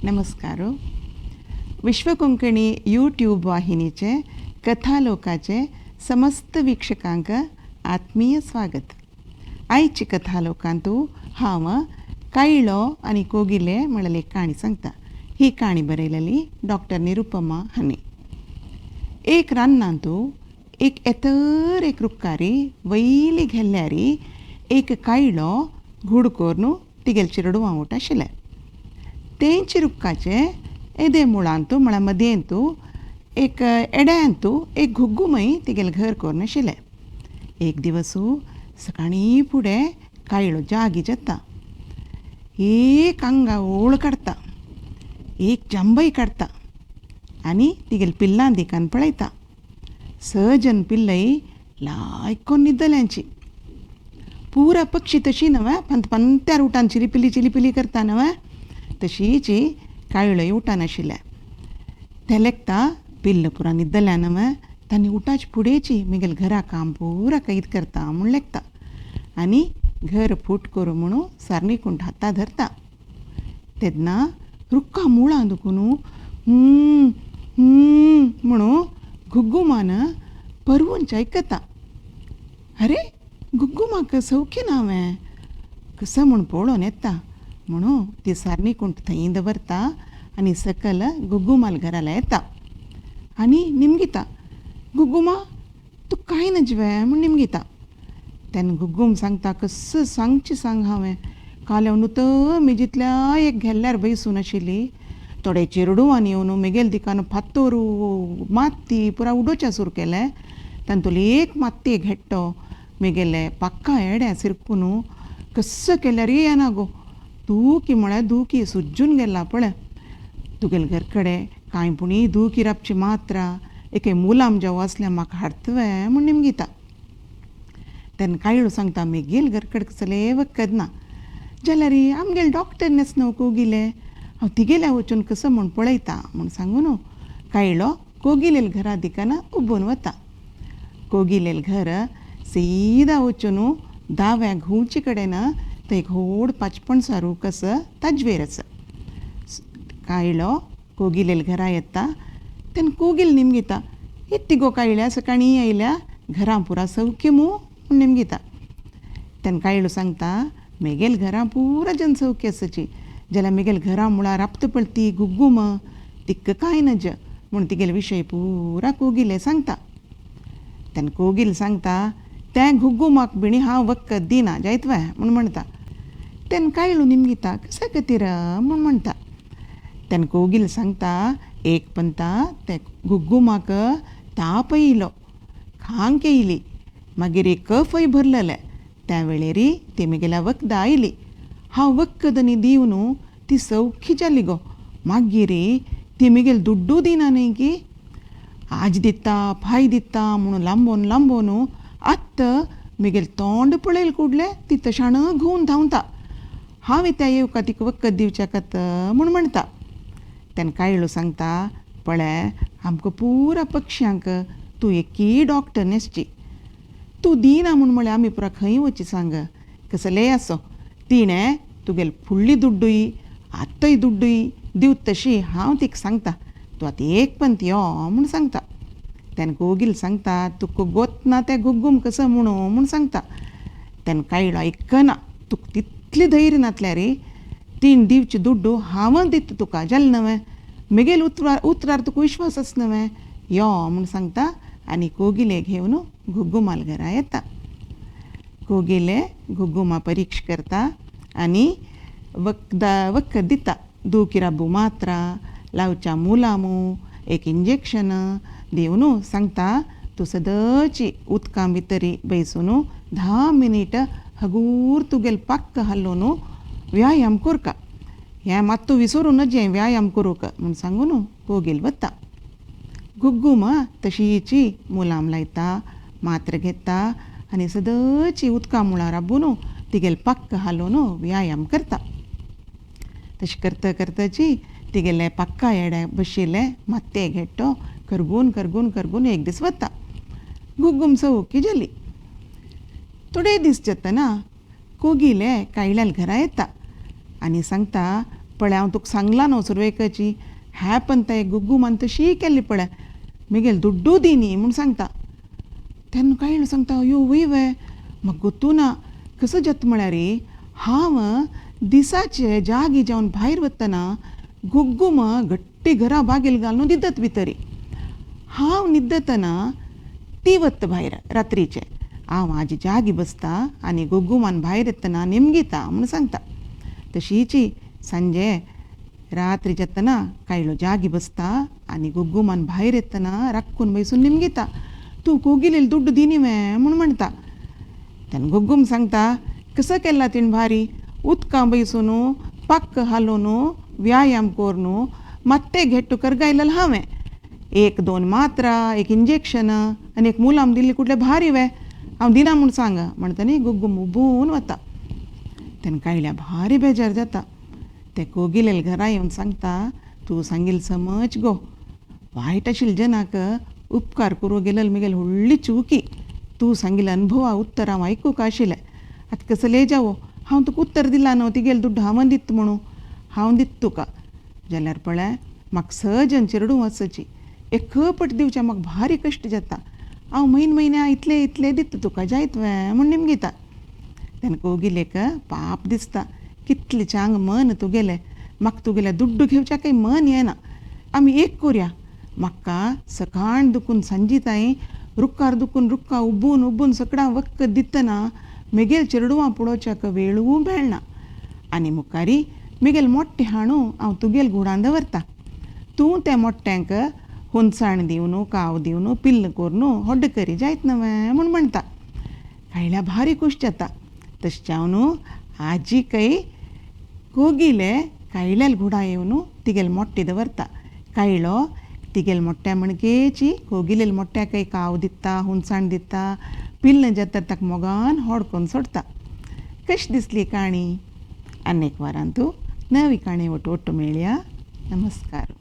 नमस्कार. विश्वकोंकणी यूट्यूब वाहिनीचे कथालोकाचे समस्त वीक्षकांक आत्मीय स्वागत. आयची कथालोकांतू हांव कायळो आनी कोगिले म्हणलेली एक काणी सांगता. ही काणी बरयलेली डॉक्टर निरुपमा हानी. एक रान्नांतू एक येतर एक रुक्कारी वयली गेल्ल्यारी एक कायळो घुडकोर न्हू तिगेल चिरडू वांगूट आशिल्ले. तेंचे रुक्काचे एदे मुळांतू म्हळ्यार मदयेंतू एक एड्यांतू एक घुग्गुमय तिगेल घर कोरून आशिल्लें. एक दिवसू सकाळीं फुडें कायळो जागी जाता. एक आंगावळ काडटा, एक जांबय काडटा आनी तिगेल पिल्लां दिकान पळयता. सजन पिल्लय लायकोन न्हिदल्यांची. पुरा पक्षी तशी न्हय पंत्यार उठान चिलिपिली चिलिपिली करता न्हय तशीची कायळय उठान आशिल्ल्या. ते लेखता पिल्ल पुरा न्हिदल्या न्हय तांणी उठाच फुडेची म्हगेल घरा काम पुरा कैद करता म्हूण लेखता आनी घर फूट करूं म्हणून सारणीकुंठ हाता धरता. तेन्ना रुक्का मुळां दुखून म्हणून घुग्गुमान परवूंच आयकता. अरे घुग्गुमाक सौख्य ना हांवें कसं म्हूण पळोवन येता म्हणून ती सारणीकुंठ थंय दवरता आनी सकल घुग्गुमाल घराला येता आनी निमगिता. घुग्गुमा तूं कांय नजवें म्हूण निमगिता. तेन्ना घुग्गूम सांगता कसं सांगचें सांग हांवें. काल न्हू मेजींतल्या एक गेल्ल्यार बैसून आशिल्ली. थोडे चिरडूवान येवन मेगेल दिकान फातोरू माती पुरा उडोवच्या सुरू केले. तांतूंतली एक माती घेट्टो मेगेले पक्का येड्या सिरकून कसं केल्यार येना गो. दुखी म्हळ्यार दुखी सुज्जून गेला पळय. तुगेल घर कडेन कांय पुणी दुखी रावची मात्रा एके मुलाम जेव आसल्यार म्हाका हाडतवे म्हूण निमगिता. तेन्ना कायळो सांगता मेगेल घर कडेन कसले वखद ना जाल्यार आमगेल डॉक्टर न्हू कोगिले हांव तिगेल्या वचून कसं म्हूण पळयता म्हूण सांगून कायळो कोगिलेल घरा दिकान उबून वता. कोगिलेल घर सीदा वचून दाव्या घुंवचे कडेन थंय एक व्हड पाचपणसा रूख आसा ताजवेर आसा. कायळो कोगिलेल घरा येता. तेन्ना कोगील निमगिता येत्ती गो कायळ्या सकाळीं आयल्या घरां पुरा सौख्य म्हूण निमगिता. तेन्ना कायळो सांगता मेगेल घरां पुरा जन सौख्य आसाची जाल्यार मेगेल घरां मुळां राबता पळय ती घुग्गूम तिक्क कांय नज म्हूण तिगेल विशय पुरा कोगिले सांगता. तेन्ना कोगील सांगता त्या घुग्गुमाक बिणी हांव वखद दिना जायतवे म्हूण म्हणटा. तेन्ना कायळो निमगिता कशा खातीर म्हूण म्हणटा. तेन्ना कोगील सांगता एक पंता ते घुग्गुमाक ताप येयलो, खांक येयली, मागीर एक कफय भरलेले. त्या वेळेरी ती म्हगेल्या वखदां आयली. हांव वखद न्ही दिवन ती सौख्य जाली गो. मागीर ती म्हगेल दुड्डू दिना न्ही की आज दिता फाय दिता म्हणून लांबोन लांबोन आत्त म्हगेल तोंड पळयल कुडले ती तशाण घुवन धांवता. हांव त्या येवका तिका वखद दिवच्या कात म्हूण म्हणटा. तेन्ना कायळो सांगता पळय आमकां पुरा पक्ष्यांक तूं एकी डॉक्टर नेसची. तूं दिना म्हूण म्हळ्यार आमी पुरा खंय वची सांग. कसले आसो तिणें तुगेल फुडली दुड्डूय आत्तय दुड्डूय दिवं तशी हांव तिका सांगता. तूं आतां एक पंत यो म्हूण सांगता. तेन्ना कोगील सांगता तुका गोत ना तें घुग्गूम कसं म्हूण सांगता. तेन्ना कायळो आयकना. तुका तितली धैर्य नातल्या रे तीन दिवची दुड्डू हांव दिता तुका जालें न्हय. म्हगेल उतरार तुका विश्वास आसा न्हय. यो म्हूण सांगता आनी कोगिले घेवन घुग्गुमाल घरा येता. कोगिले घुग्गुमा परिक्षा करता आनी वखद दिता. दुखी राबू मात्रा लावच्या मुलामू एक इंजेक्शन दिवन सांगता तूं सदची उदकां भितरी बैसून 10 मिनीट हगूर तुगेल पक्क हालोवन व्यायाम करका. हें मात्तू विसरूं नजे व्यायाम करूंक म्हूण सांगून कोगील वता. घुग्गूम तशीची मुलाम लायता मात्र घेता आनी सदची उदकां मुळां राबून तिगेल पक्क हालोवन व्यायाम करता. तशें करता करताची तिगेले पक्का येड्या बशिल्ले मात्ते घेट्टो करगून करगून करगून एक दीस वता. घुग्गूम सौख्य जाली. थोडे दीस जातना कोगिले कायल्याल घरा येता आनी सांगता पळय हांव तुका सांगला न्हू सुरवेकाची हॅपन ते गुग्गुमान तशी केल्ली पळय मिगेल दुड्डू दी न्ही म्हूण सांगता. तेन्ना कायलो सांगता अयो वय वे म्हाका गोतू ना कसो जत म्हळ्यार रे हांव दिसाचे जागी जावन भायर वतना गुग्गुम गट्टी घरा बागेल घालून न्हिदत भितरी. हांव न्हिदतना ती वत्ता भायर रात्रीचे हांव म्हाजी जागी बसता आनी गुग्गुमान भायर येतना निमगिता म्हूण सांगता. तशीची सांजे रात्री जेतना कायलो जागी बसता आनी गुग्गुमान भायर येतना राक्कून बैसून निमगिता. तूं कोगिलेल दुड्ड दी न्ही वे म्हूण म्हणटा. तेन्ना गुग्गूम सांगता कसो केला तिणें भारी उदकां बैसून पक्क हालोवन व्यायाम कोरून मत्ते घेट्टू करगायलेलो हांवें. 1-2 मात्रा एक इंजेक्शन आनी एक मुलाम दिल्ली कुठले भारी वे हांव दिना म्हूण सांग म्हणटनी गुग्गूम उबून वता. तेन्ना कायल्या भारी बेजार जाता. ते कोगिलेल घरा येवन सांगता तूं सांगिल्लें समज गो वायट आशिल्ले जनाक उपकार करूं गेलेलो मिगेल व्हडली चुकी. तूं सांगिल्लें अनुभवा उत्तर हांव आयकूंक आशिल्लें. आतां कसो ले जावो हांव तुका उत्तर दिलां न्हू तिगेल दुड्ड हांव दिता म्हणून हांव दिता तुका. जाल्यार पळय म्हाका सहजन चिरडूं वचची एक पट दिवचें म्हाका भारी कश्ट जाता. हांव म्हयन्या इतले इतले दिता तुका जायत वे म्हूण निमगिता. तेन्ना कोगिलेक पाप दिसता कितले चांग मन तुगेलें म्हाका तुगेलें दुड्ड घेवच्याकय मन येना. आमी एक करुया म्हाका सकाळ दुखून सांजी ताईं रुखार दुखून रुखां उबून उबून सकाळां वखद दितना मिगेल चिरडुवां पळोवच्याक वेळू मेळना. आनी मुखारी मिगेल मोट्टें हाडूं हांव तुगेल घुडां दवरता. तूं त्या मोट्ट्यांक हुंसाण दिवन काव दिवन पिल्ल करून होड्ड करी जायत न्हय म्हूण म्हणटा. कायल्या भारी खूश जाता. तशें जावन आजीकय कोगिले कायल्याल घुडां येवन तिगेल मोट्टे दवरता. कायलो तिगेल मोट्ट्या मणकेची कोगिलेल मोट्ट्याकय काव दिता हुंसाण दिता पिल्ल जाता ताका मोगान होडकोन सोडता. कशी दिसली काणी? आनी एक वरान तूं नवी काणी वटू मेळया. नमस्कार.